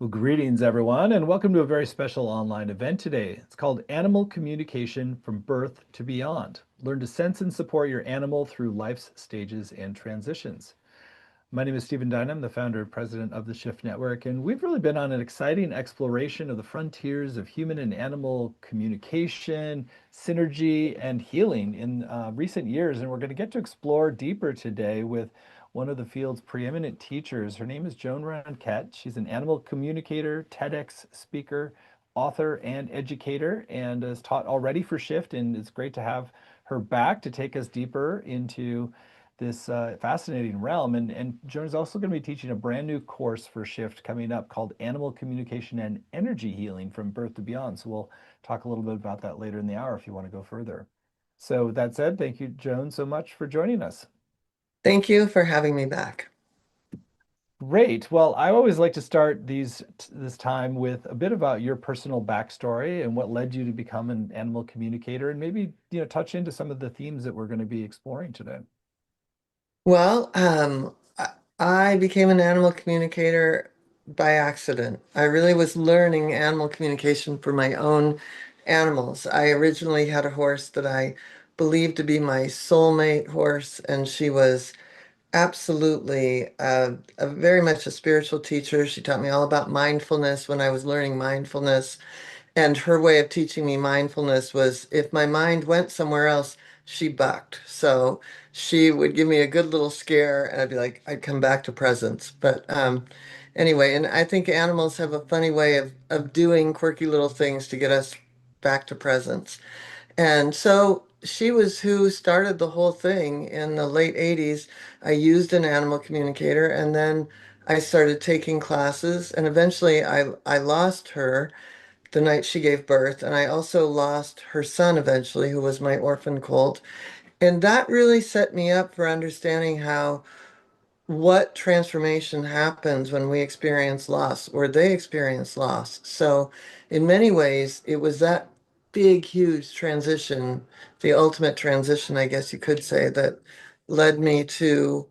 Well, greetings, everyone, and welcome to a very special online event today. It's called Animal Communication from Birth to Beyond. Learn to sense and support your animal through life's stages and transitions. My name is Stephen Dine. I'm the founder and president of the Shift Network, and we've really been on an exciting exploration of the frontiers of human and animal communication, synergy, and healing in recent years. And we're going to get to explore deeper today with one of the field's preeminent teachers. Her name is Joan Ranquet. She's an animal communicator, TEDx speaker, author, and educator, and has taught already for Shift. And it's great to have her back to take us deeper into this fascinating realm. And Joan is also going to be teaching a brand new course for Shift coming up called Animal Communication and Energy Healing from Birth to Beyond. So we'll talk a little bit about that later in the hour if you want to go further. So with that said, thank you, Joan, so much for joining us. Thank you for having me back. Great. Well, I always like to start this time with a bit about your personal backstory and what led you to become an animal communicator, and maybe touch into some of the themes that we're going to be exploring today. Well, I became an animal communicator by accident. I really was learning animal communication for my own animals. I originally had a horse that I believed to be my soulmate horse, and she was absolutely a very much a spiritual teacher. She taught me all about mindfulness when I was learning mindfulness. And her way of teaching me mindfulness was if my mind went somewhere else, she bucked. So she would give me a good little scare and I'd be like, I'd come back to presence. But anyway, and I think animals have a funny way of doing quirky little things to get us back to presence. And so she was who started the whole thing in the late 80s. I used an animal communicator and then I started taking classes and eventually I lost her the night she gave birth. And I also lost her son eventually, who was my orphan colt. And that really set me up for understanding how what transformation happens when we experience loss or they experience loss. So, in many ways, it was that big, huge transition, the ultimate transition, I guess you could say, that led me to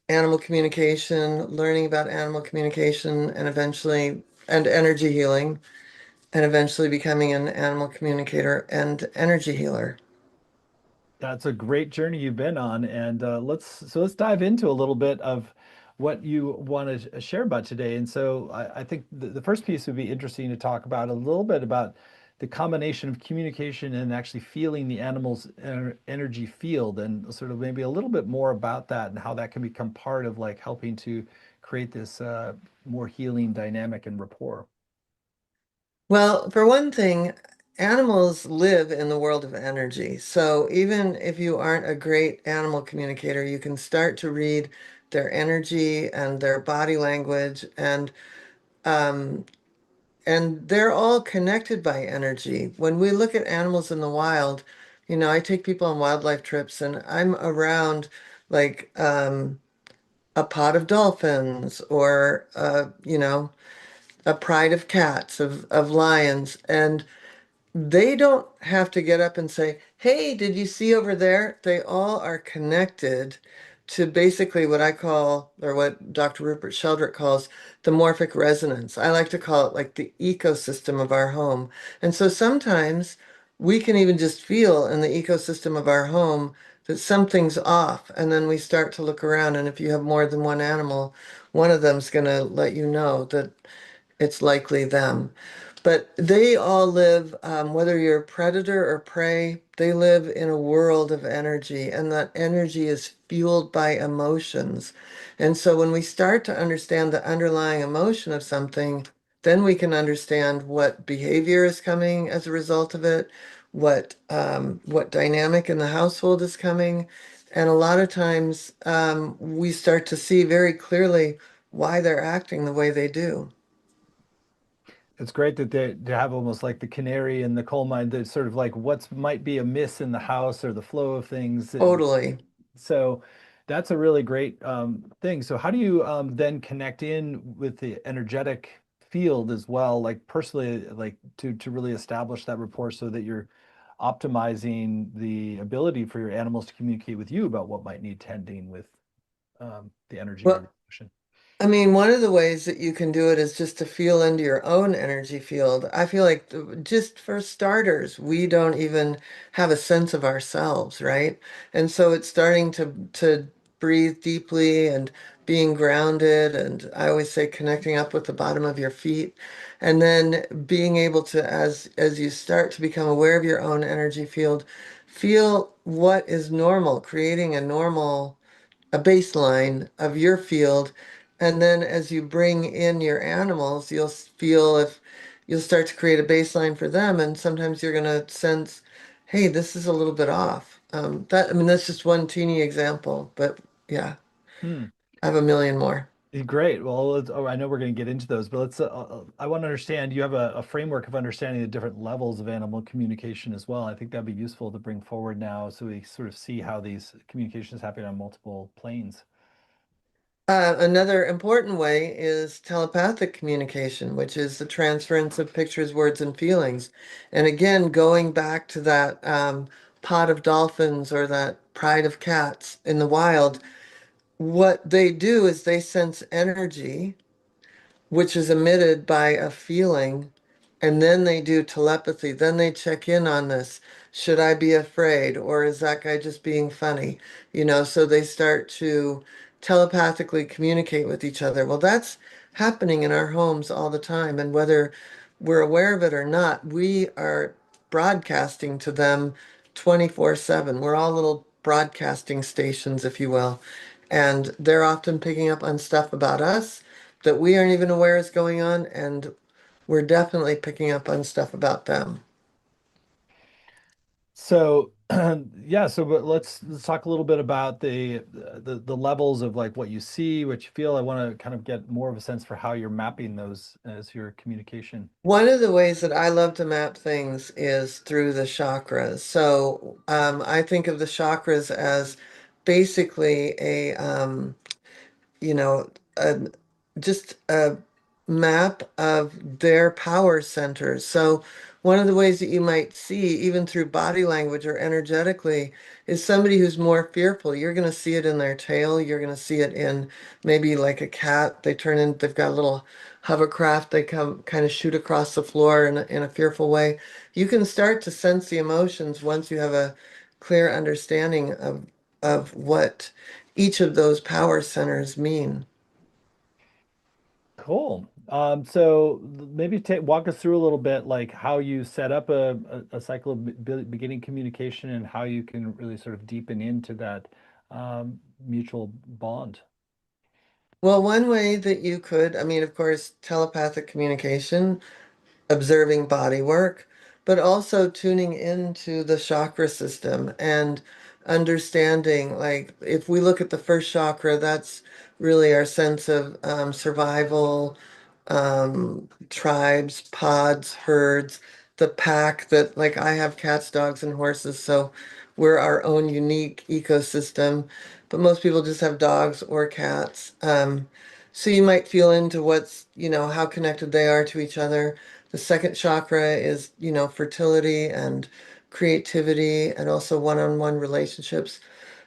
animal communication, learning about animal communication, and eventually, and energy healing and eventually becoming an animal communicator and energy healer. That's a great journey you've been on, and let's dive into a little bit of what you want to share about today. And so I think the first piece would be interesting to talk about a little bit about the combination of communication and actually feeling the animal's energy field, and sort of maybe a little bit more about that and how that can become part of like helping to create this more healing dynamic and rapport. Well, for one thing, animals live in the world of energy. So even if you aren't a great animal communicator, you can start to read their energy and their body language um, and they're all connected by energy. When we look at animals in the wild, I take people on wildlife trips and I'm around like a pod of dolphins or a pride of cats, of lions, and they don't have to get up and say, "Hey, did you see over there?" They all are connected to basically what I call, or what Dr. Rupert Sheldrake calls, the morphic resonance. I like to call it like the ecosystem of our home. And so sometimes we can even just feel in the ecosystem of our home that something's off. And then we start to look around. And if you have more than one animal, one of them's going to let you know that it's likely them. But they all live, whether you're predator or prey, they live in a world of energy, and that energy is fueled by emotions. And so when we start to understand the underlying emotion of something, then we can understand what behavior is coming as a result of it, what dynamic in the household is coming. And a lot of times we start to see very clearly why they're acting the way they do. It's great that they have almost like the canary in the coal mine, that sort of like what's might be amiss in the house or the flow of things. Totally. So that's a really great thing. So how do you then connect in with the energetic field as well, like personally, like to really establish that rapport so that you're optimizing the ability for your animals to communicate with you about what might need tending with the energy or Well, the emotion? I mean, one of the ways that you can do it is just to feel into your own energy field. I feel like just for starters, we don't even have a sense of ourselves, right? And so it's starting to breathe deeply and being grounded, and I always say connecting up with the bottom of your feet, and then being able to, as you start to become aware of your own energy field, feel what is normal, creating a baseline of your field. And then as you bring in your animals, you'll feel if you'll start to create a baseline for them. And sometimes you're going to sense, hey, this is a little bit off. I mean, that's just one teeny example, but yeah, Hmm. I have a million more. Great. Well, I know we're going to get into those, but I want to understand, you have a framework of understanding the different levels of animal communication as well. I think that'd be useful to bring forward now so we sort of see how these communications happen on multiple planes. Another important way is telepathic communication, which is the transference of pictures, words, and feelings. And again, going back to that pod of dolphins or that pride of cats in the wild, what they do is they sense energy, which is emitted by a feeling, and then they do telepathy. Then they check in on this. Should I be afraid, or is that guy just being funny? So they start to telepathically communicate with each other. Well, that's happening in our homes all the time, and whether we're aware of it or not, we are broadcasting to them 24/7. We're all little broadcasting stations, if you will. And they're often picking up on stuff about us that we aren't even aware is going on, and we're definitely picking up on stuff about them. So, yeah, so but let's talk a little bit about the levels of like what you see, what you feel. I want to kind of get more of a sense for how you're mapping those as your communication. One of the ways that I love to map things is through the chakras. So I think of the chakras as basically you know, a, just a map of their power centers. So, one of the ways that you might see, even through body language or energetically, is somebody who's more fearful. You're going to see it in their tail. You're going to see it in maybe like a cat. They've got a little hovercraft. They come kind of shoot across the floor in a fearful way. You can start to sense the emotions once you have a clear understanding of what each of those power centers mean. Cool. So maybe walk us through a little bit, like how you set up a cycle of beginning communication and how you can really sort of deepen into that mutual bond. Well, one way that you could, I mean, of course, telepathic communication, observing body work, but also tuning into the chakra system and understanding, like, if we look at the first chakra, that's really our sense of survival, tribes, pods, herds, the pack that, like, I have cats, dogs, and horses, so we're our own unique ecosystem, but most people just have dogs or cats. So you might feel into how connected they are to each other. The second chakra is, fertility and creativity and also one-on-one relationships.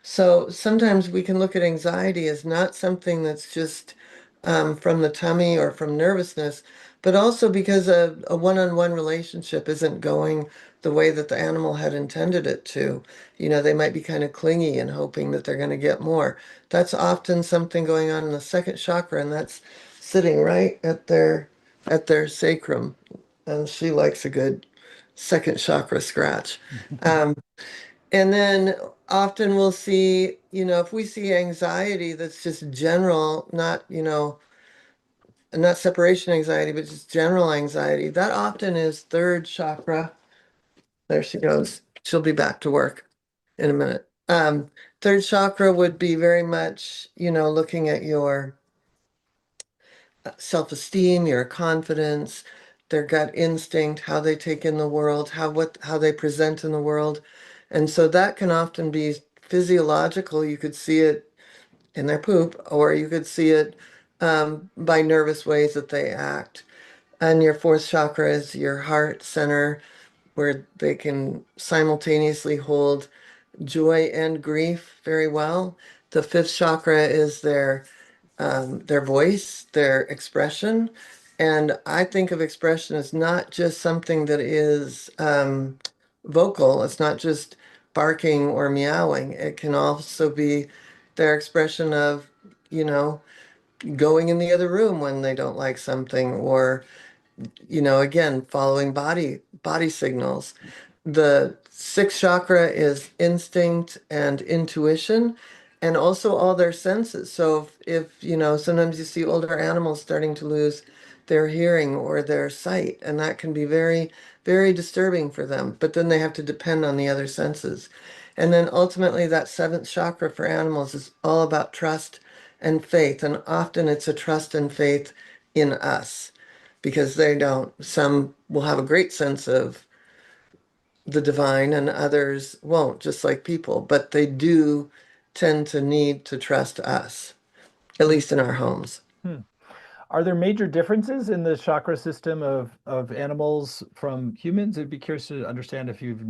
So sometimes we can look at anxiety as not something that's just from the tummy or from nervousness, but also because a one-on-one relationship isn't going the way that the animal had intended it to. They might be kind of clingy and hoping that they're going to get more. That's often something going on in the second chakra, and that's sitting right at their sacrum. And she likes a good second chakra scratch. Um, and then often we'll see, if we see anxiety that's just general, not separation anxiety, but just general anxiety, that often is third chakra. There she goes. She'll be back to work in a minute. Third chakra would be very much, looking at your self-esteem, your confidence, their gut instinct, how they take in the world, how they present in the world. And so that can often be physiological. You could see it in their poop, or you could see it by nervous ways that they act. And your fourth chakra is your heart center, where they can simultaneously hold joy and grief very well. The fifth chakra is their their voice, their expression. And I think of expression as not just something that is vocal, it's not just barking or meowing. It can also be their expression of, you know, going in the other room when they don't like something, or again, following body signals. The sixth chakra is instinct and intuition, and also all their senses. So if sometimes you see older animals starting to lose their hearing or their sight, and that can be very, very disturbing for them. But then they have to depend on the other senses. And then ultimately, that seventh chakra for animals is all about trust and faith. And often it's a trust and faith in us because they don't. Some will have a great sense of the divine and others won't, just like people, but they do tend to need to trust us, at least in our homes. Hmm. Are there major differences in the chakra system of animals from humans? I'd be curious to understand if you've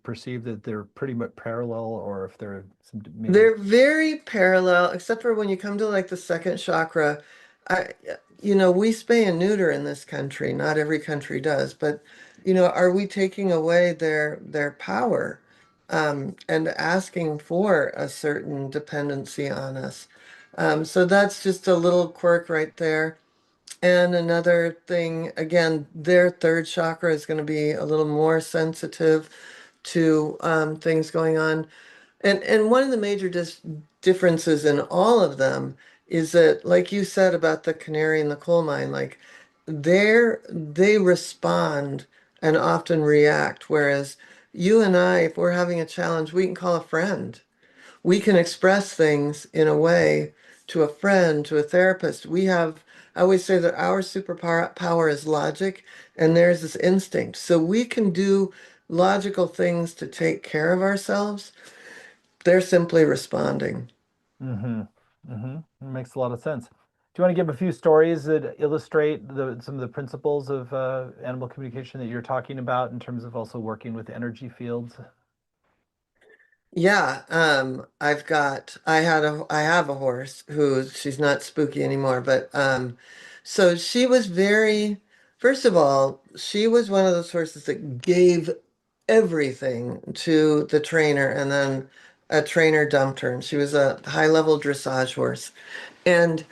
perceived that they're pretty much parallel or if there are some maybe. They're very parallel, except for when you come to like the second chakra. I, we spay and neuter in this country. Not every country does, but are we taking away their power, and asking for a certain dependency on us? So that's just a little quirk right there. And another thing, again, their third chakra is going to be a little more sensitive to things going on. And one of the major differences in all of them is that, like you said about the canary in the coal mine, like they respond and often react, whereas you and I, if we're having a challenge, we can call a friend. We can express things in a way to a friend, to a therapist. I always say that our superpower power is logic and theirs is instinct. So we can do logical things to take care of ourselves. They're simply responding. Mm-hmm. Mm-hmm. It makes a lot of sense. Do you want to give a few stories that illustrate some of the principles of animal communication that you're talking about in terms of also working with energy fields? Yeah, I have a horse who she's not spooky anymore, but so she was first of all, she was one of those horses that gave everything to the trainer, and then a trainer dumped her, and she was a high-level dressage horse. And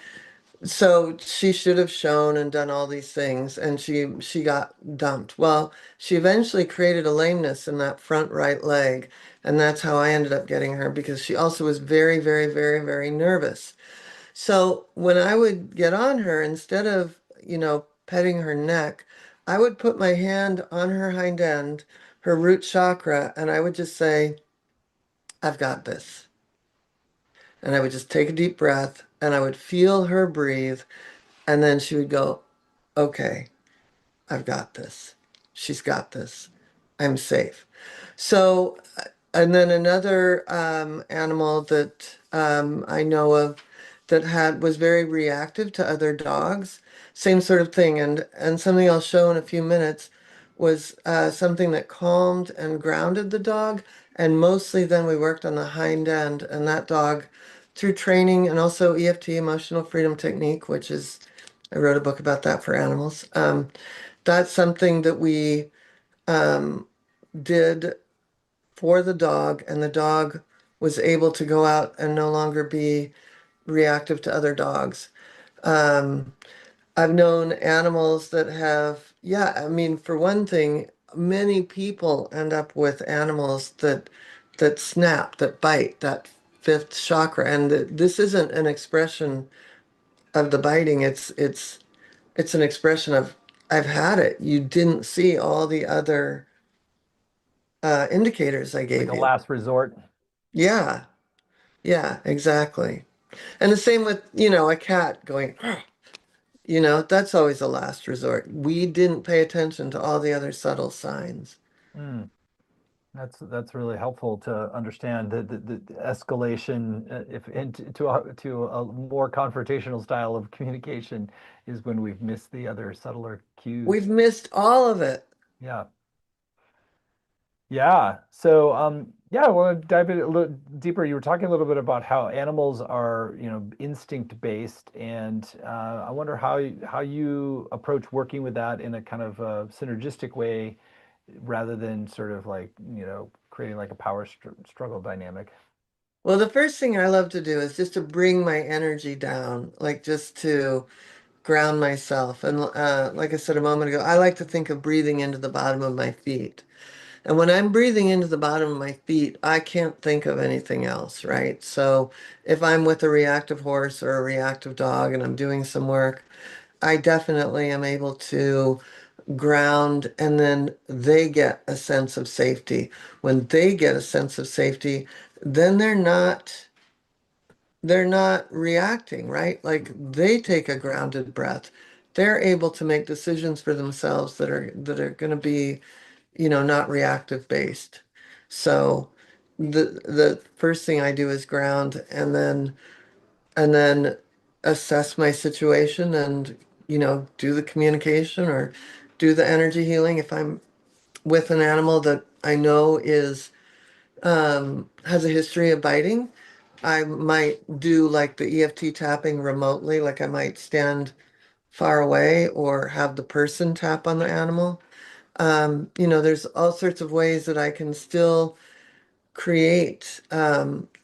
so she should have shown and done all these things, and she got dumped. Well, she eventually created a lameness in that front right leg, and that's how I ended up getting her because she also was very, very, very, very nervous. So when I would get on her, instead of, petting her neck, I would put my hand on her hind end, her root chakra, and I would just say, "I've got this." And I would just take a deep breath and I would feel her breathe. And then she would go, "Okay, I've got this. She's got this. I'm safe." So, and then another animal that I know of that was very reactive to other dogs, same sort of thing. And something I'll show in a few minutes was something that calmed and grounded the dog. And mostly then we worked on the hind end, and that dog, through training and also EFT, emotional freedom technique, which is I wrote a book about that for animals. That's something that we um, did for the dog, and the dog was able to go out and no longer be reactive to other dogs. Um, I've known animals that yeah, I mean, for one thing, many people end up with animals that snap, that bite, that fifth chakra, and this isn't an expression of the biting. It's an expression of I've had it. You didn't see all the other indicators I Like gave a you. last resort? Yeah, yeah, exactly. And the same with, a cat going, that's always a last resort. We didn't pay attention to all the other subtle signs. Mm. That's really helpful to understand the escalation if to a more confrontational style of communication is when we've missed the other subtler cues. We've missed all of it. Yeah. Yeah. So Yeah, I want to dive in a little deeper. You were talking a little bit about how animals are, instinct based, and I wonder how you approach working with that in a kind of synergistic way, rather than sort of like, creating like a power struggle dynamic. Well, the first thing I love to do is just to bring my energy down, like just to ground myself. And like I said a moment ago, I like to think of breathing into the bottom of my feet. And when I'm breathing into the bottom of my feet, I can't think of anything else, right? So if I'm with a reactive horse or a reactive dog and I'm doing some work, I definitely am able to ground, and then they get a sense of safety. When they get a sense of safety, then they're not reacting, right? Like they take a grounded breath. They're able to make decisions for themselves that are going to be, not reactive based. So the first thing I do is ground, and then assess my situation, and do the communication or do the energy healing if I'm with an animal that I know is has a history of biting. I might do like the EFT tapping remotely, like I might stand far away or have the person tap on the animal. There's all sorts of ways that I can still create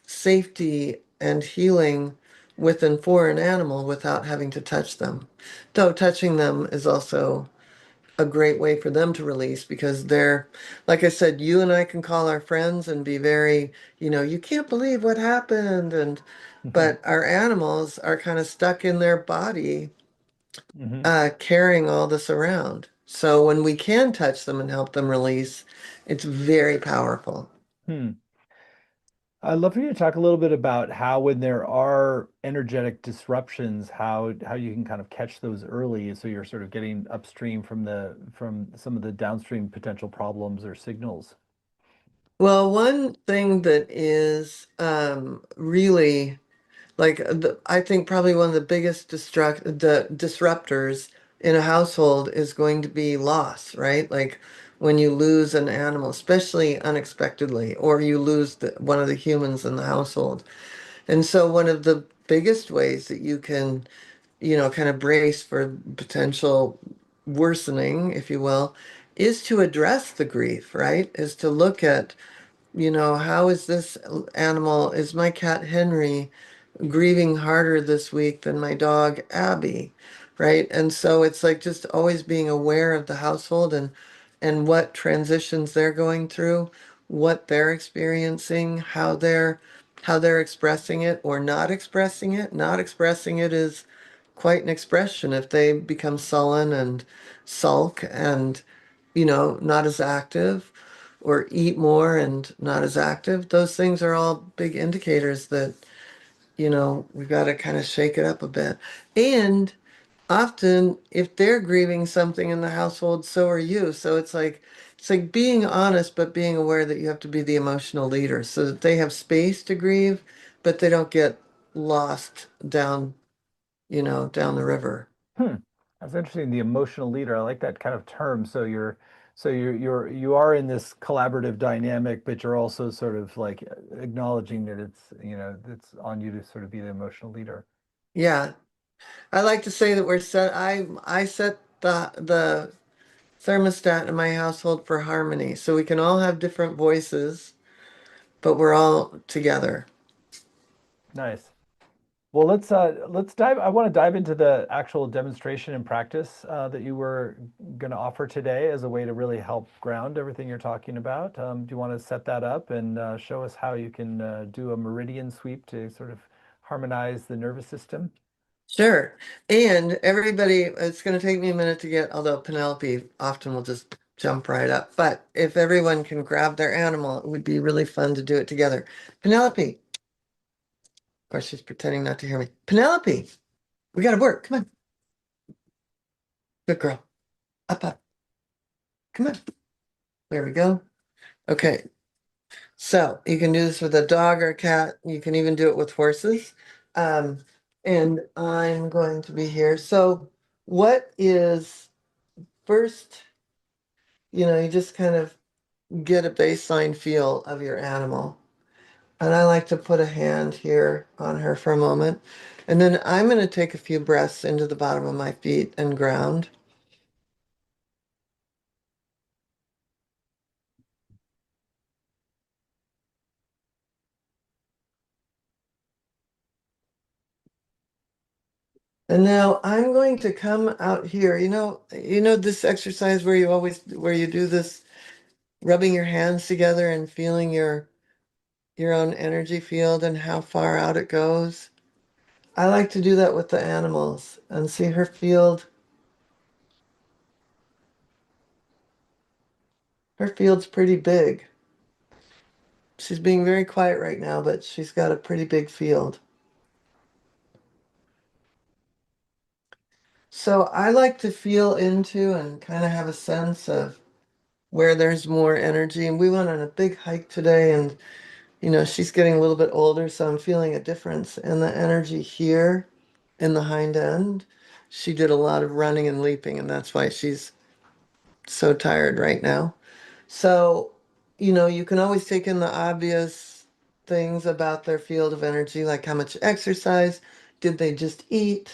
safety and healing with and for an animal without having to touch them. Though touching them is also a great way for them to release, because they're, like I said, you and I can call our friends and be very, you can't believe what happened. Hmm. But our animals are kind of stuck in their body, Hmm. carrying all this around. So when we can touch them and help them release, it's very powerful. Hmm. I'd love for you to talk a little bit about how, when there are energetic disruptions, how you can kind of catch those early, so you're sort of getting upstream from some of the downstream potential problems or signals. Well, one thing that is really like I think probably one of the biggest the disruptors in a household is going to be loss, right? Like when you lose an animal, especially unexpectedly, or you lose one of the humans in the household. And so one of the biggest ways that you can, kind of brace for potential worsening, if you will, is to address the grief, right? Is to look at, how is this animal, is my cat Henry grieving harder this week than my dog Abby, right? And so it's like just always being aware of the household, and what transitions they're going through, what they're experiencing, how they're expressing it or not expressing it. Not expressing it is quite an expression. If they become sullen and sulk and, not as active, or eat more and not as active, those things are all big indicators that, we've got to kind of shake it up a bit. And often, if they're grieving something in the household, so are you. So it's like being honest, but being aware that you have to be the emotional leader so that they have space to grieve, but they don't get lost down, down the river. Hmm. That's interesting. The emotional leader. I like that kind of term. You are in this collaborative dynamic, but you're also sort of like acknowledging that it's on you to sort of be the emotional leader. Yeah. I like to say that I set the thermostat in my household for harmony. So we can all have different voices, but we're all together. Nice. Well, let's dive. I want to dive into the actual demonstration and practice that you were going to offer today as a way to really help ground everything you're talking about. Do you want to set that up and show us how you can do a meridian sweep to sort of harmonize the nervous system? Sure. And everybody, it's going to take me a minute to get, although Penelope often will just jump right up. But if everyone can grab their animal, it would be really fun to do it together. Penelope, of course, she's pretending not to hear me. Penelope, we got to work. Come on. Good girl. Up, up. Come on. There we go. Okay. So you can do this with a dog or a cat. You can even do it with horses. Um, and I'm going to be here. So what is first, you just kind of get a baseline feel of your animal. And I like to put a hand here on her for a moment. And then I'm going to take a few breaths into the bottom of my feet and ground. And now I'm going to come out here. You know this exercise where you do this rubbing your hands together and feeling your own energy field and how far out it goes. I like to do that with the animals and see her field. Her field's pretty big. She's being very quiet right now, but she's got a pretty big field. So I like to feel into and kind of have a sense of where there's more energy. And we went on a big hike today, and she's getting a little bit older, so I'm feeling a difference in the energy here in the hind end. She did a lot of running and leaping, and that's why she's so tired right now. So, you can always take in the obvious things about their field of energy, like how much exercise, did they just eat?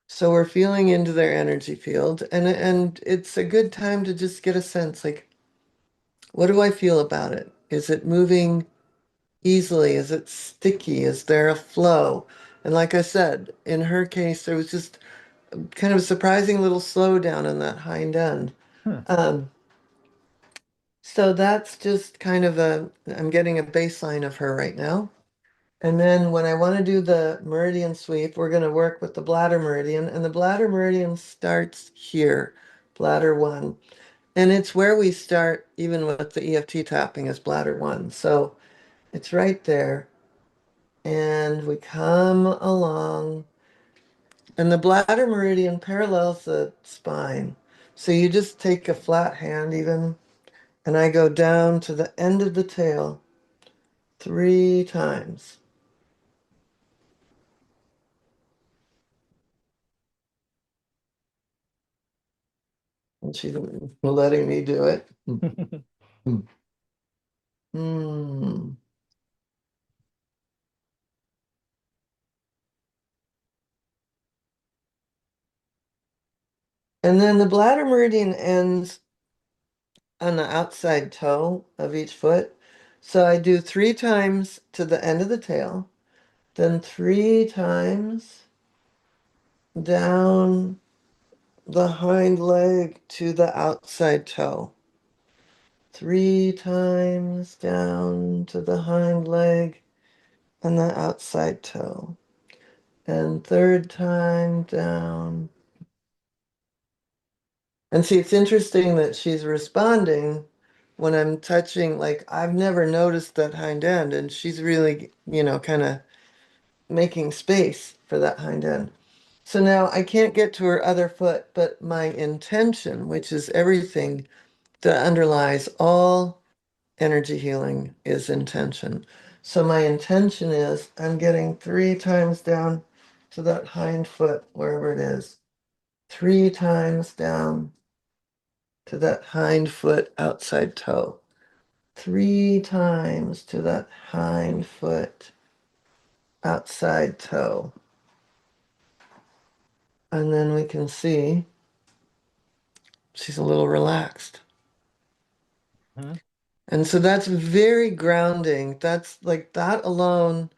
So we're feeling into their energy field, and it's a good time to just get a sense, like, what do I feel about it? Is it moving easily? Is it sticky? Is there a flow? And like I said, in her case, there was just kind of a surprising little slowdown in that hind end. Hmm. Um, so that's just kind of I'm getting a baseline of her right now. And then when I want to do the meridian sweep, we're going to work with the bladder meridian. And the bladder meridian starts here, bladder one. And it's where we start, even with the EFT tapping, is bladder one. So it's right there. And we come along. And the bladder meridian parallels the spine. So you just take a flat hand, even, and I go down to the end of the tail 3 times. And she's letting me do it. Hmm. And then the bladder meridian ends on the outside toe of each foot. So I do 3 times to the end of the tail, then 3 times down the hind leg to the outside toe. 3 times down to the hind leg and the outside toe. And third time down. And see, it's interesting that she's responding when I'm touching, like, I've never noticed that hind end, and she's really, kind of making space for that hind end. So now I can't get to her other foot, but my intention, which is everything that underlies all energy healing, is intention. So my intention is I'm getting 3 times down to that hind foot, wherever it is, 3 times down to that hind foot outside toe, 3 times to that hind foot outside toe. And then we can see she's a little relaxed. Hmm. And so that's very grounding. That's like that alone,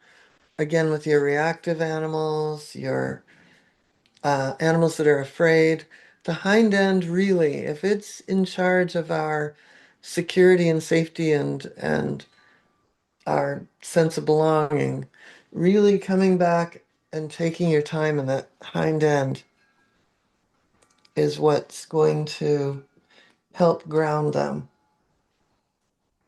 again, with your reactive animals, your animals that are afraid. The hind end, really, if it's in charge of our security and safety and our sense of belonging, really coming back and taking your time in that hind end is what's going to help ground them.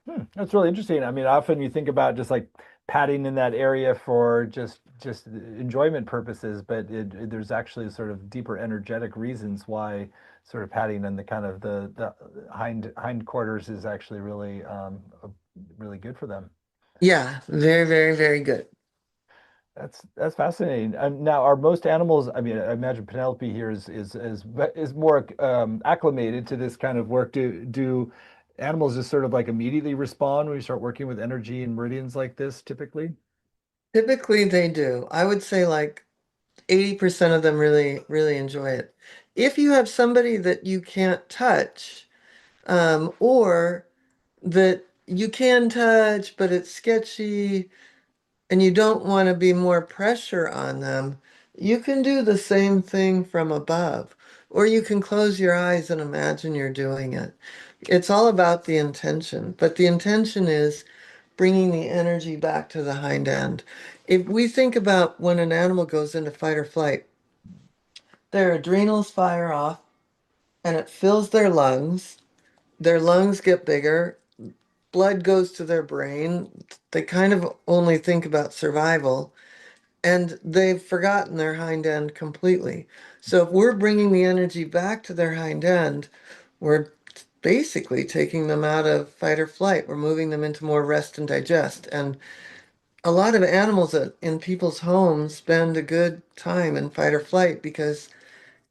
Hmm. That's really interesting. I mean, often you think about just like padding in that area for just enjoyment purposes, but there's actually sort of deeper energetic reasons why sort of padding in the kind of the hind quarters is actually really really good for them. Yeah, very, very, very good. That's fascinating. Now, are most animals? I mean, I imagine Penelope here is more acclimated to this kind of work. Do animals just sort of like immediately respond when you start working with energy and meridians like this, typically? Typically they do. I would say like 80% of them really, really enjoy it. If you have somebody that you can't touch, or that you can touch, but it's sketchy, and you don't want to be more pressure on them, you can do the same thing from above. Or you can close your eyes and imagine you're doing it. It's all about the intention, but the intention is bringing the energy back to the hind end. If we think about when an animal goes into fight or flight, their adrenals fire off and it fills their lungs. Their lungs get bigger, blood goes to their brain. They kind of only think about survival and they've forgotten their hind end completely. So if we're bringing the energy back to their hind end, we're basically taking them out of fight or flight. We're moving them into more rest and digest. And a lot of animals in people's homes spend a good time in fight or flight because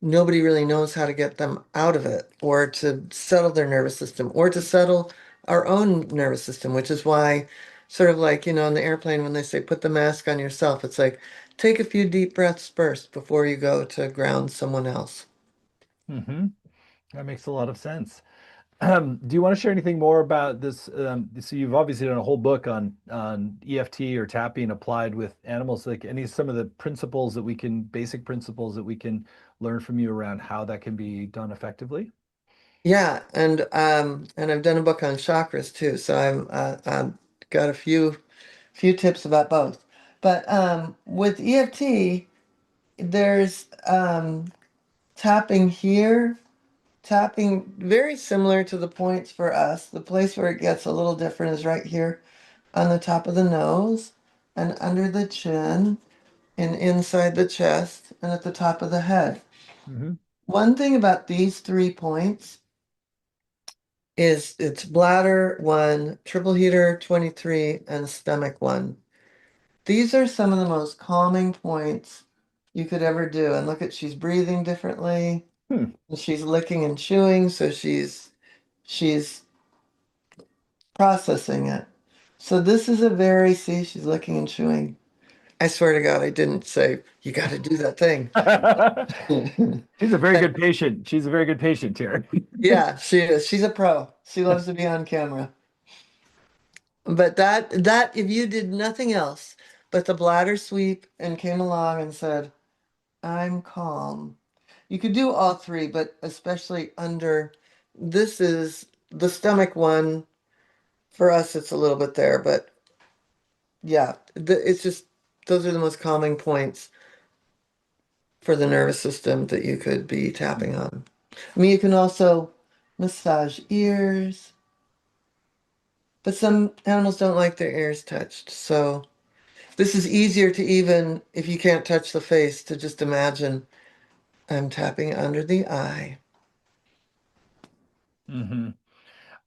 nobody really knows how to get them out of it or to settle their nervous system or to settle our own nervous system, which is why, sort of like, on the airplane when they say put the mask on yourself, it's like take a few deep breaths first before you go to ground someone else. Hmm. That makes a lot of sense. Do you want to share anything more about this? So you've obviously done a whole book on EFT or tapping applied with animals. Like any some of the principles that we can, basic principles that we can learn from you around how that can be done effectively? Yeah, and I've done a book on chakras too, so I've got a few tips about both. But with EFT, there's tapping here, tapping very similar to the points for us. The place where it gets a little different is right here on the top of the nose and under the chin and inside the chest and at the top of the head. Hmm. One thing about these 3 points is it's bladder 1, triple heater 23, and stomach 1. These are some of the most calming points you could ever do. And look at, she's breathing differently. Hmm. And she's licking and chewing, so she's processing it. So this is a very, see, she's licking and chewing. I swear to God, I didn't say you got to do that thing. She's a very good patient. She's a very good patient here. Yeah, she is. She's a pro. She loves to be on camera. But that if you did nothing else but the bladder sweep and came along and said, I'm calm. You could do all three, but especially under, this is the stomach one. For us, it's a little bit there, but yeah, it's just, those are the most calming points for the nervous system that you could be tapping on. I mean, you can also massage ears, but some animals don't like their ears touched. So this is easier to, even if you can't touch the face, to just imagine I'm tapping under the eye. Hmm.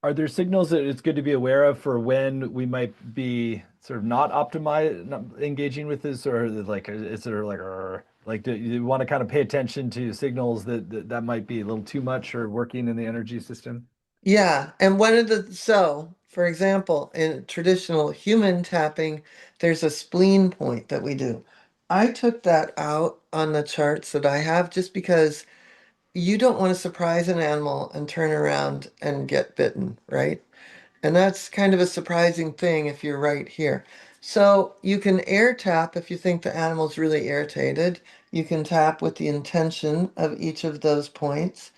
Are there signals that it's good to be aware of for when we might be sort of not optimized, not engaging with this, or like is there like do you want to kind of pay attention to signals that might be a little too much or working in the energy system? Yeah, and one of the, so for example, in traditional human tapping, there's a spleen point that we do. I took that out on the charts that I have just because you don't want to surprise an animal and turn around and get bitten, right? And that's kind of a surprising thing if you're right here. So you can air tap if you think the animal's really irritated. You can tap with the intention of each of those points.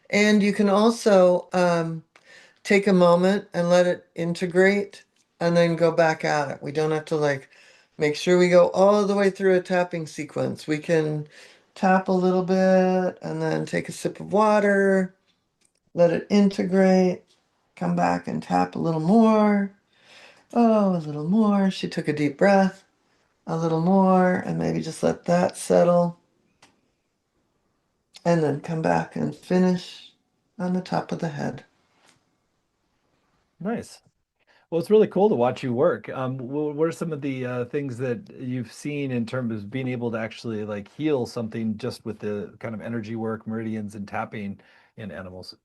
And you can also take a moment and let it integrate and then go back at it. We don't have to like make sure we go all the way through a tapping sequence. We can tap a little bit and then take a sip of water, let it integrate, come back and tap a little more. Oh, a little more. She took a deep breath, a little more, and maybe just let that settle. And then come back and finish on the top of the head. Nice. Well, it's really cool to watch you work. What are some of the things that you've seen in terms of being able to actually like heal something just with the kind of energy work, meridians, and tapping in animals?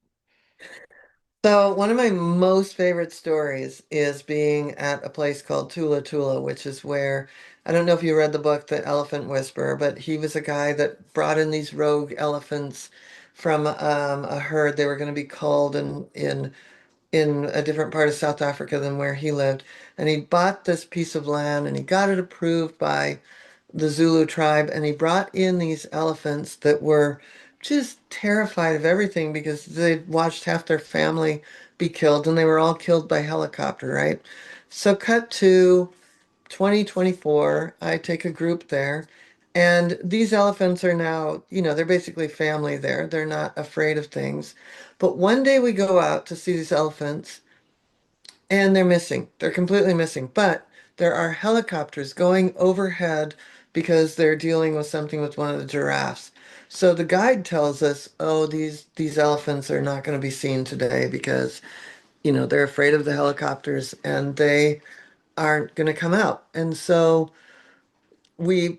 So one of my most favorite stories is being at a place called Tula Tula, which is where, I don't know if you read the book, The Elephant Whisperer, but he was a guy that brought in these rogue elephants from a herd. They were going to be culled in a different part of South Africa than where he lived. And he bought this piece of land and he got it approved by the Zulu tribe, and he brought in these elephants that were just terrified of everything because they'd watched half their family be killed and they were all killed by helicopter, right? So cut to 2024, I take a group there, and these elephants are now, they're basically family there. They're not afraid of things. But one day we go out to see these elephants and they're missing. They're completely missing. But there are helicopters going overhead because they're dealing with something with one of the giraffes. So the guide tells us, oh, these elephants are not going to be seen today because, they're afraid of the helicopters and they aren't going to come out. And so we,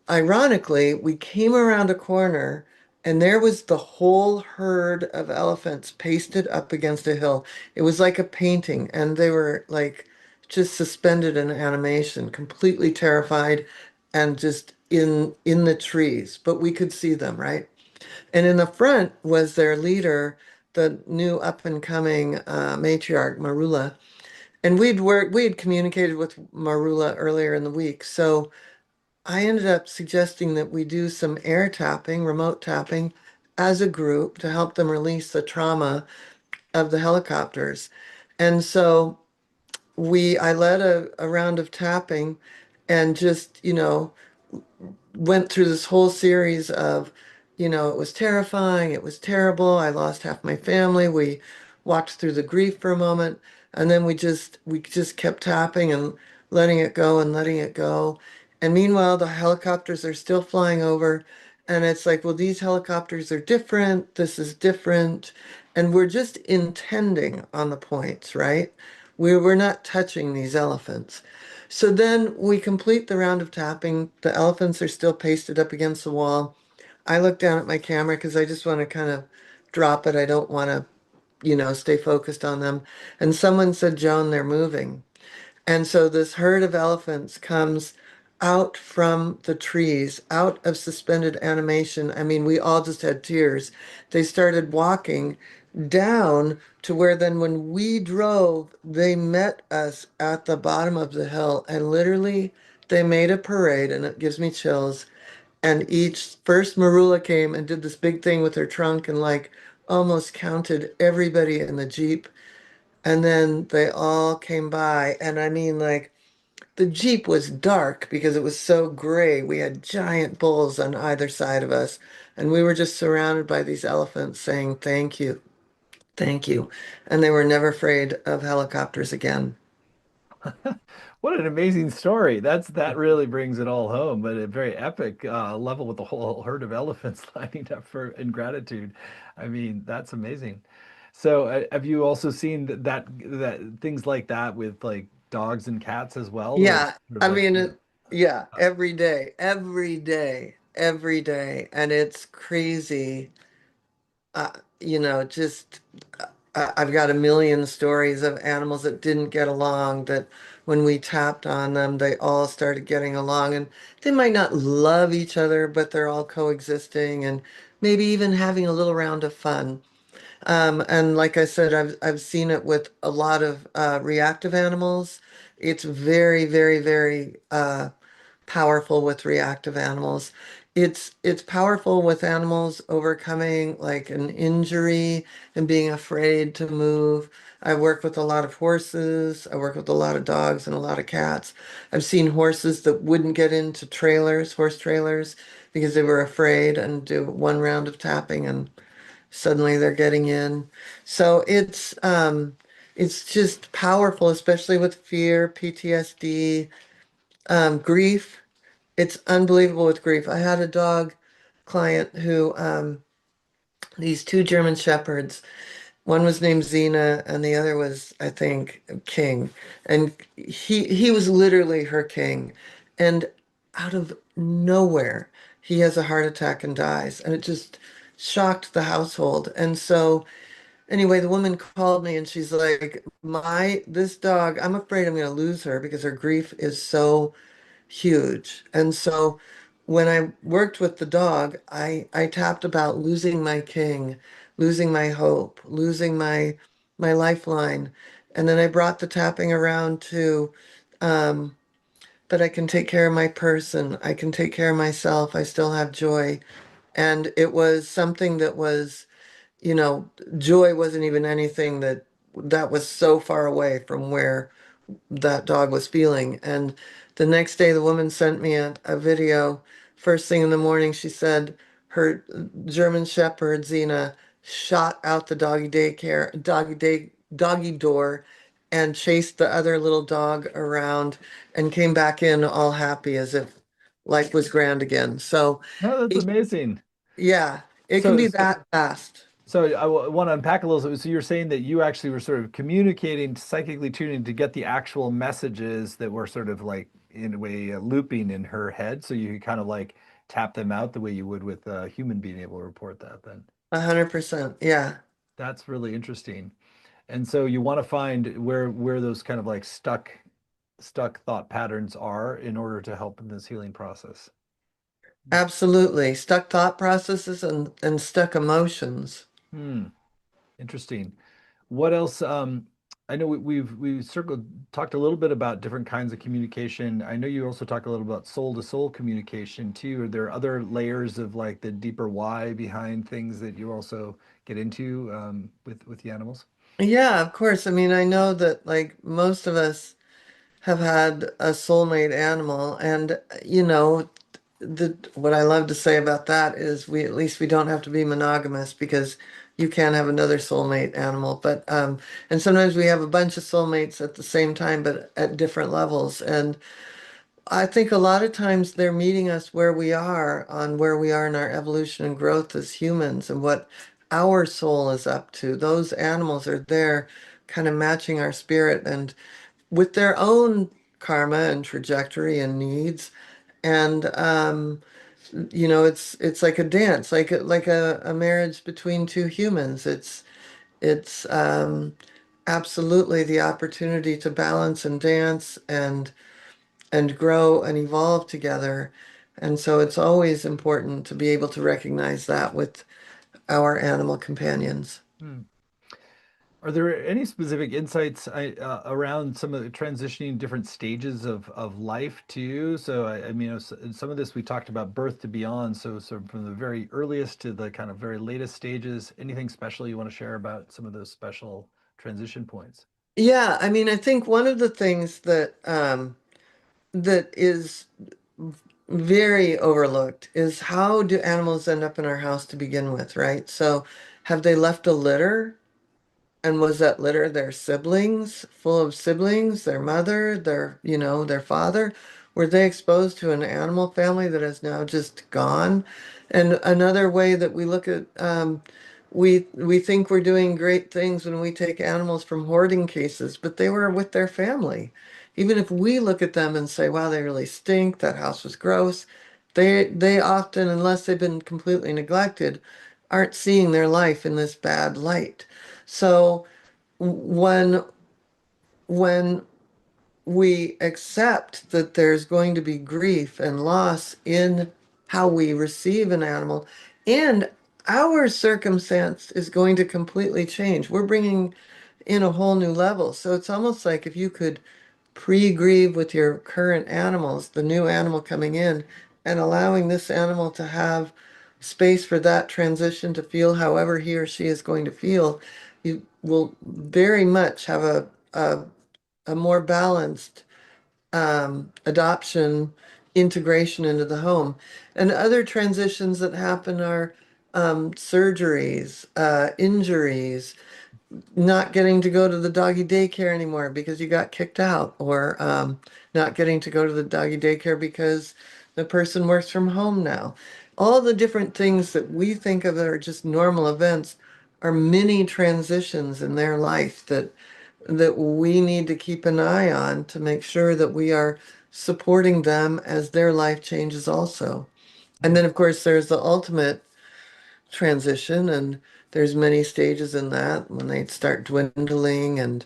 ironically, we came around a corner and there was the whole herd of elephants pasted up against a hill. It was like a painting, and they were like just suspended in animation, completely terrified and just in the trees, but we could see them, right? And in the front was their leader, the new up and coming matriarch, Marula. And we had communicated with Marula earlier in the week. So I ended up suggesting that we do some air tapping, remote tapping, as a group to help them release the trauma of the helicopters. And so I led a round of tapping and just, went through this whole series of, it was terrifying, it was terrible, I lost half my family. We walked through the grief for a moment, and then we just kept tapping and letting it go and letting it go. And meanwhile, the helicopters are still flying over, and it's like, well, these helicopters are different, this is different, and we're just intending on the points, right? We're not touching these elephants. So then we complete the round of tapping. The elephants are still pasted up against the wall. I look down at my camera because I just want to kind of drop it. I don't want to, stay focused on them. And someone said, Joan, they're moving. And so this herd of elephants comes out from the trees, out of suspended animation. I mean, we all just had tears. They started walking down to where then when we drove, they met us at the bottom of the hill and literally they made a parade, and it gives me chills. And each first Marula came and did this big thing with her trunk and like almost counted everybody in the Jeep. And then they all came by. And I mean, like, the Jeep was dark because it was so gray. We had giant bulls on either side of us. And we were just surrounded by these elephants saying, thank you, thank you. And they were never afraid of helicopters again. What an amazing story. That really brings it all home, but a very epic level with the whole herd of elephants lining up for in gratitude. I mean, that's amazing. So, have you also seen that things like that with like dogs and cats as well, where it's Yeah, sort of I like, mean, you know, yeah, every day, every day, every day. And it's crazy. Uh, just I've got a million stories of animals that didn't get along, that when we tapped on them, they all started getting along. And they might not love each other, but they're all coexisting and maybe even having a little round of fun. And like I said, I've seen it with a lot of reactive animals. It's very, very, very powerful with reactive animals. It's powerful with animals overcoming like an injury and being afraid to move. I work with a lot of horses. I work with a lot of dogs and a lot of cats. I've seen horses that wouldn't get into trailers, horse trailers, because they were afraid, and do one round of tapping and suddenly they're getting in. So it's just powerful, especially with fear, PTSD, grief. It's unbelievable with grief. I had a dog client who these two German shepherds, One was named Xena, and the other was, I think, King. And he was literally her king. And out of nowhere, he has a heart attack and dies. And it just shocked the household. And so anyway, the woman called me and she's like, this dog, I'm afraid I'm going to lose her because her grief is so huge. And so when I worked with the dog, I tapped about losing my king, losing my hope, losing my lifeline. And then I brought the tapping around to um, that I can take care of my person, I can take care of myself, I still have joy. And it was something that was, joy wasn't even anything that was so far away from where that dog was feeling. And the next day, the woman sent me a video. First thing in the morning, she said her German Shepherd, Xena, shot out the doggy door and chased the other little dog around and came back in all happy as if life was grand again. So, No, that's it- amazing. yeah, it can So, be so, that fast. so want to unpack a little. So you're saying that you actually were sort of communicating, psychically tuning to get the actual messages that were sort of like in a way looping in her head, so you could kind of like tap them out the way you would with a human being able to report that. Then 100%. Yeah. that's really interesting. And so you want to find where those kind of like stuck thought patterns are in order to help in this healing process. Absolutely. Stuck thought processes and stuck emotions. Hmm. Interesting. What else? I know we've circled talked a little bit about different kinds of communication. I know you also talk a little about soul to soul communication too. Are there other layers of like the deeper why behind things that you also get into with the animals? Yeah, of course. I mean, I know that like most of us have had a soulmate animal, and the what I love to say about that is we at least we don't have to be monogamous because you can have another soulmate animal. But and sometimes we have a bunch of soulmates at the same time, but at different levels. And I think a lot of times they're meeting us where we are on where we are in our evolution and growth as humans and what our soul is up to. Those animals are there kind of matching our spirit and with their own karma and trajectory and needs. And it's like a dance, like a marriage between two humans. It's absolutely the opportunity to balance and dance and grow and evolve together. And so it's always important to be able to recognize that with our animal companions. Hmm. Are there any specific insights around some of the transitioning different stages of life too? So I mean, some of this we talked about birth to beyond. So from the very earliest to the kind of very latest stages, anything special you want to share about some of those special transition points? Yeah, I mean, I think one of the things that is very overlooked is how do animals end up in our house to begin with, right? So have they left a litter? And was that litter their siblings, full of siblings, their mother, their father? Were they exposed to an animal family that is now just gone? And another way that we look at, we think we're doing great things when we take animals from hoarding cases, but they were with their family. Even if we look at them and say, "Wow, they really stink. That house was gross," they often, unless they've been completely neglected, aren't seeing their life in this bad light. So when when we accept that there's going to be grief and loss in how we receive an animal, and our circumstance is going to completely change. We're bringing in a whole new level. So it's almost like if you could pre-grieve with your current animals, the new animal coming in, and allowing this animal to have space for that transition to feel however he or she is going to feel, you will very much have a more balanced adoption integration into the home. And other transitions that happen are surgeries, injuries, not getting to go to the doggy daycare anymore because you got kicked out, or not getting to go to the doggy daycare because the person works from home now. All the different things that we think of that are just normal events are mini transitions in their life that we need to keep an eye on to make sure that we are supporting them as their life changes also. And Hmm. then, of course, there's the ultimate transition, and there's many stages in that when they start dwindling, and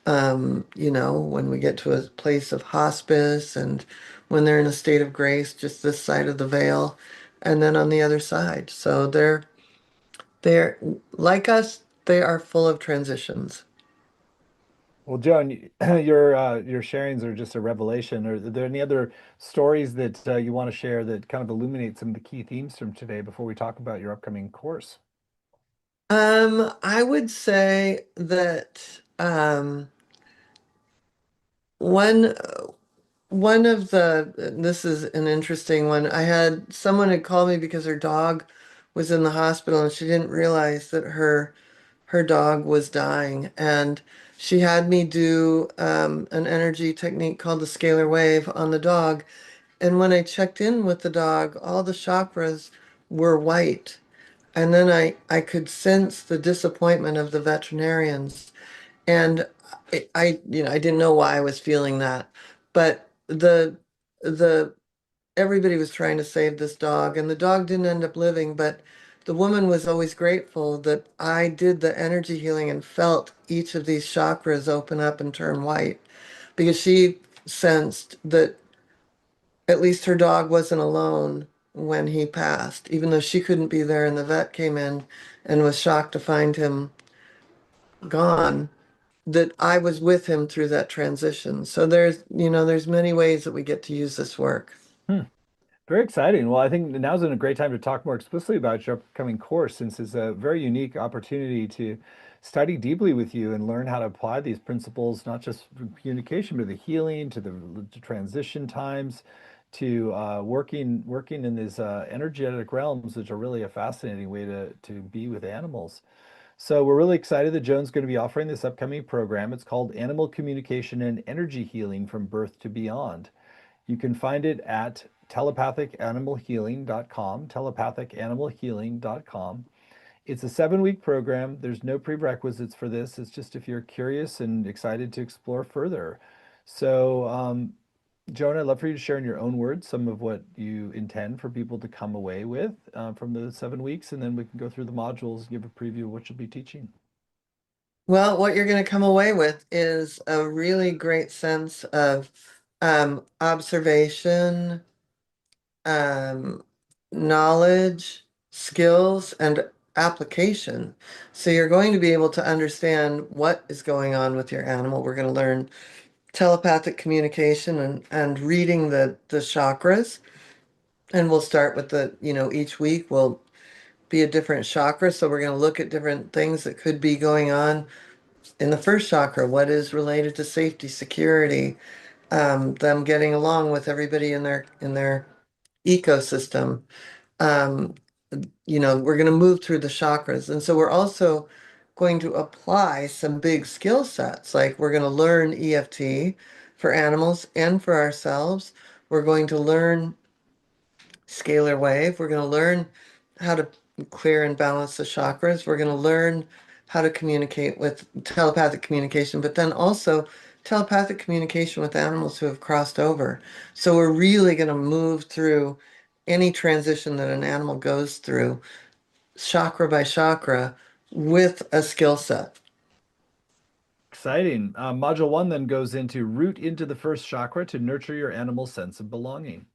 when we get to a place of hospice, and when they're in a state of grace, just this side of the veil, and then on the other side. So they're like us, they are full of transitions. Well, Joan, your sharings are just a revelation. Are there any other stories that you want to share that kind of illuminate some of the key themes from today before we talk about your upcoming course? I would say that one one of this is an interesting one. I had someone had called me because her dog was in the hospital and she didn't realize that her dog was dying, and she had me do an energy technique called the scalar wave on the dog. And when I checked in with the dog, all the chakras were white. And then I could sense the disappointment of the veterinarians. And I didn't know why I was feeling that, but the everybody was trying to save this dog, and the dog didn't end up living, but the woman was always grateful that I did the energy healing and felt each of these chakras open up and turn white, because she sensed that at least her dog wasn't alone when he passed, even though she couldn't be there, and the vet came in and was shocked to find him gone, that I was with him through that transition. So there's many ways that we get to use this work. Hmm. Very exciting. Well, I think now's a great time to talk more explicitly about your upcoming course, since it's a very unique opportunity to study deeply with you and learn how to apply these principles, not just for communication, but the healing, to the transition times, to working in these energetic realms, which are really a fascinating way to be with animals. So we're really excited that Joan's going to be offering this upcoming program. It's called Animal Communication and Energy Healing from Birth to Beyond. You can find it at telepathic.animalhealing.com, telepathic.animalhealing.com. It's a 7-week program. There's no prerequisites for this. It's just if you're curious and excited to explore further. So, Joan, I'd love for you to share in your own words some of what you intend for people to come away with from the 7 weeks, and then we can go through the modules and give a preview of what you'll be teaching. Well, what you're going to come away with is a really great sense of observation, um, knowledge, skills, and application. So you're going to be able to understand what is going on with your animal. We're going to learn telepathic communication and reading the chakras. And we'll start with each week will be a different chakra. So we're going to look at different things that could be going on in the first chakra. What is related to safety, security, them getting along with everybody in their ecosystem. Um, we're going to move through the chakras. And so we're also going to apply some big skill sets. Like we're going to learn EFT for animals and for ourselves. We're going to learn scalar wave. We're going to learn how to clear and balance the chakras. We're going to learn how to communicate with telepathic communication, but then also telepathic communication with animals who have crossed over. So we're really going to move through any transition that an animal goes through, chakra by chakra, with a skill set. Exciting. Module 1 then goes into root into the first chakra to nurture your animal's sense of belonging.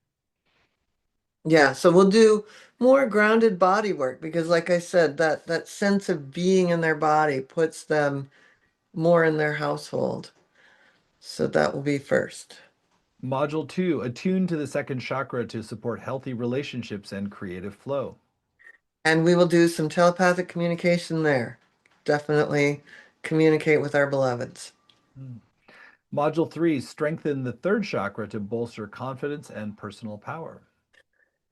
Yeah, so we'll do more grounded body work because, like I said, that sense of being in their body puts them more in their household. So that will be first. Module 2, attune to the second chakra to support healthy relationships and creative flow. And we will do some telepathic communication there. Definitely communicate with our beloveds. Hmm. Module 3, strengthen the third chakra to bolster confidence and personal power.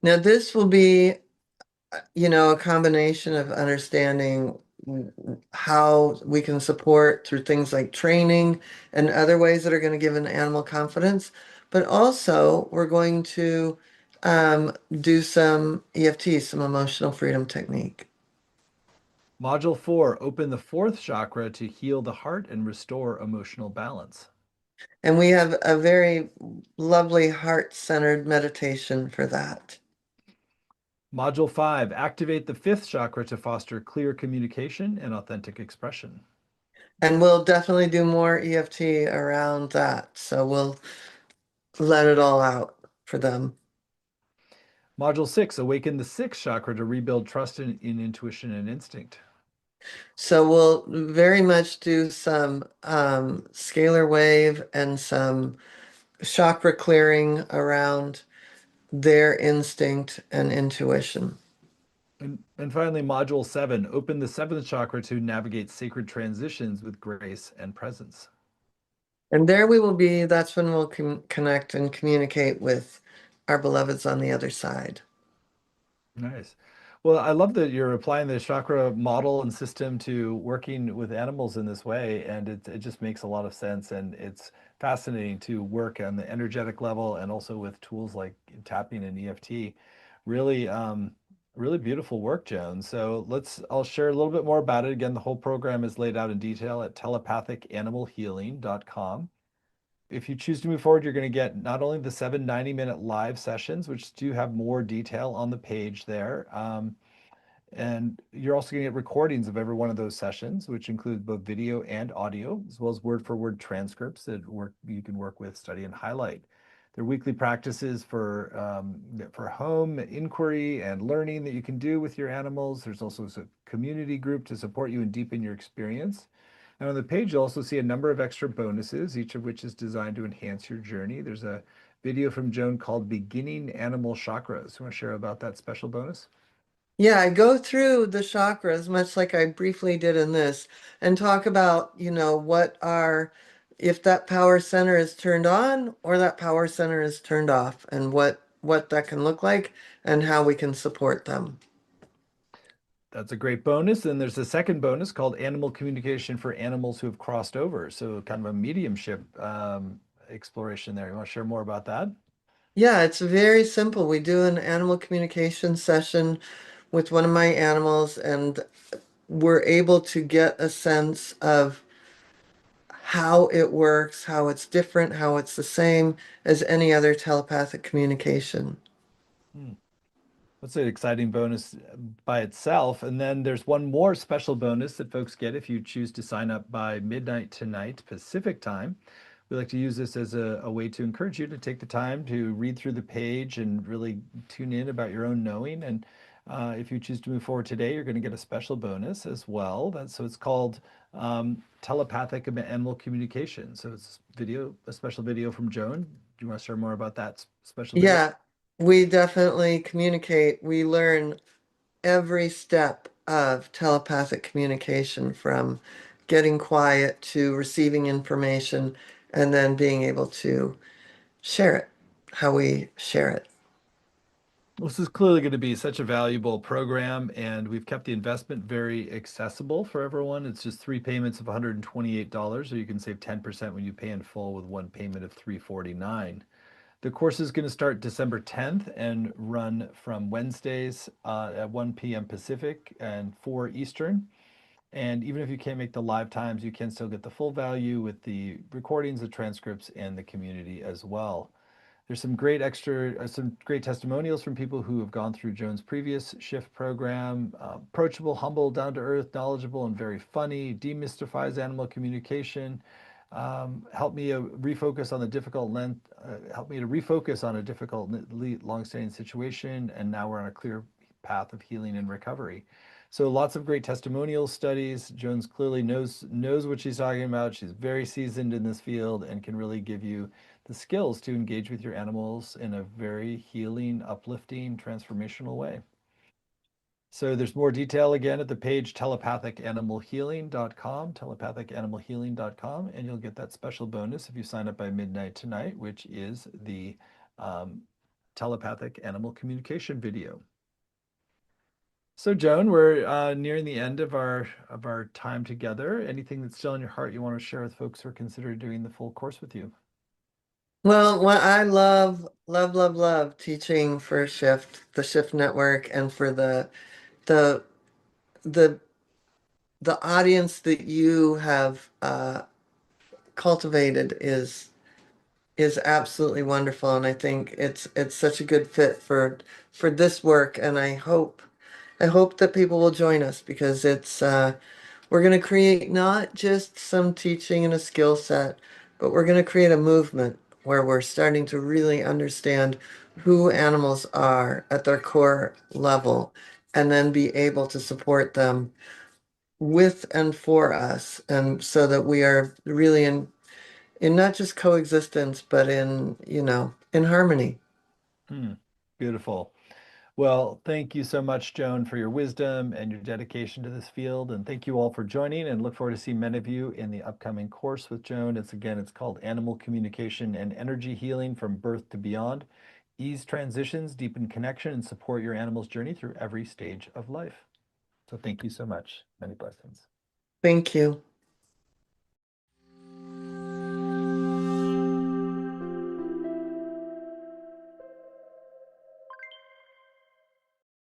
Now, this will be, a combination of understanding how we can support through things like training and other ways that are going to give an animal confidence. But also, we're going to do some EFT, some emotional freedom technique. Module 4, open the fourth chakra to heal the heart and restore emotional balance. And we have a very lovely heart-centered meditation for that. Module 5, activate the fifth chakra to foster clear communication and authentic expression. And we'll definitely do more EFT around that. So we'll let it all out for them. Module 6, awaken the sixth chakra to rebuild trust in intuition and instinct. So we'll very much do some scalar wave and some chakra clearing around their instinct and intuition. And finally, Module 7, open the seventh chakra to navigate sacred transitions with grace and presence. And there we will be, that's when we'll connect and communicate with our beloveds on the other side. Nice. Well, I love that you're applying the chakra model and system to working with animals in this way, and it just makes a lot of sense. And it's fascinating to work on the energetic level and also with tools like tapping and EFT. Really, really beautiful work, Joan. So I'll share a little bit more about it. Again, the whole program is laid out in detail at telepathic.animalhealing.com. If you choose to move forward, you're going to get not only the 7 90-minute live sessions, which do have more detail on the page there, and you're also going to get recordings of every one of those sessions, which include both video and audio, as well as word for word transcripts that you can work with, study, and highlight. They're weekly practices for home inquiry and learning that you can do with your animals. There's also a community group to support you and deepen your experience. And on the page, you'll also see a number of extra bonuses, each of which is designed to enhance your journey. There's a video from Joan called Beginning Animal Chakras. You want to share about that special bonus? Yeah, I go through the chakras, much like I briefly did in this, and talk about, if that power center is turned on or that power center is turned off, and what that can look like and how we can support them. That's a great bonus. And there's a second bonus called Animal Communication for Animals Who Have Crossed Over. So, kind of a mediumship exploration there. You want to share more about that? Yeah, it's very simple. We do an animal communication session with one of my animals, and we're able to get a sense of how it works, how it's different, how it's the same as any other telepathic communication. Hmm. That's an exciting bonus by itself. And then there's one more special bonus that folks get if you choose to sign up by midnight tonight Pacific time. We like to use this as a way to encourage you to take the time to read through the page and really tune in about your own knowing. And if you choose to move forward today, you're going to get a special bonus as well. So it's called telepathic animal communication. So it's a special video from Joan. Do you want to share more about that special video? Yeah, we definitely communicate. We learn every step of telepathic communication from getting quiet to receiving information and then being able to share it, how we share it. This is clearly going to be such a valuable program, and we've kept the investment very accessible for everyone. It's just three payments of $128, or you can save 10% when you pay in full with one payment of $349. The course is going to start December 10th and run from Wednesdays at 1 p.m. Pacific and 4 Eastern. And even if you can't make the live times, you can still get the full value with the recordings, the transcripts, and the community as well. There's some great testimonials from people who have gone through Joan's previous shift program. Approachable, humble, down to earth, knowledgeable, and very funny. Demystifies animal communication. Helped me refocus on the difficult length. Helped me to refocus on a difficult, long-standing situation, and now we're on a clear path of healing and recovery. So lots of great testimonial studies. Jones clearly knows what she's talking about. She's very seasoned in this field and can really give you the skills to engage with your animals in a very healing, uplifting, transformational way. So there's more detail again at the page telepathic.animalhealing.com, telepathic.animalhealing.com, and you'll get that special bonus if you sign up by midnight tonight, which is the um, telepathic animal communication video. So Joan, we're nearing the end of our time together. Anything that's still in your heart you want to share with folks who are considering doing the full course with you? Well, what I love, love, love, love teaching for Shift, the Shift Network, and for the the the audience that you have cultivated is absolutely wonderful, and I think it's such a good fit for this work, and I hope that people will join us because it's we're going to create not just some teaching and a skill set, but we're going to create a movement where we're starting to really understand who animals are at their core level and then be able to support them with and for us, and so that we are really in not just coexistence, but in harmony. Hmm. Beautiful. Well, thank you so much, Joan, for your wisdom and your dedication to this field. And thank you all for joining, and look forward to seeing many of you in the upcoming course with Joan. It's called Animal Communication and Energy Healing from Birth to Beyond. Ease transitions, deepen connection, and support your animal's journey through every stage of life. So thank you so much. Many blessings. Thank you.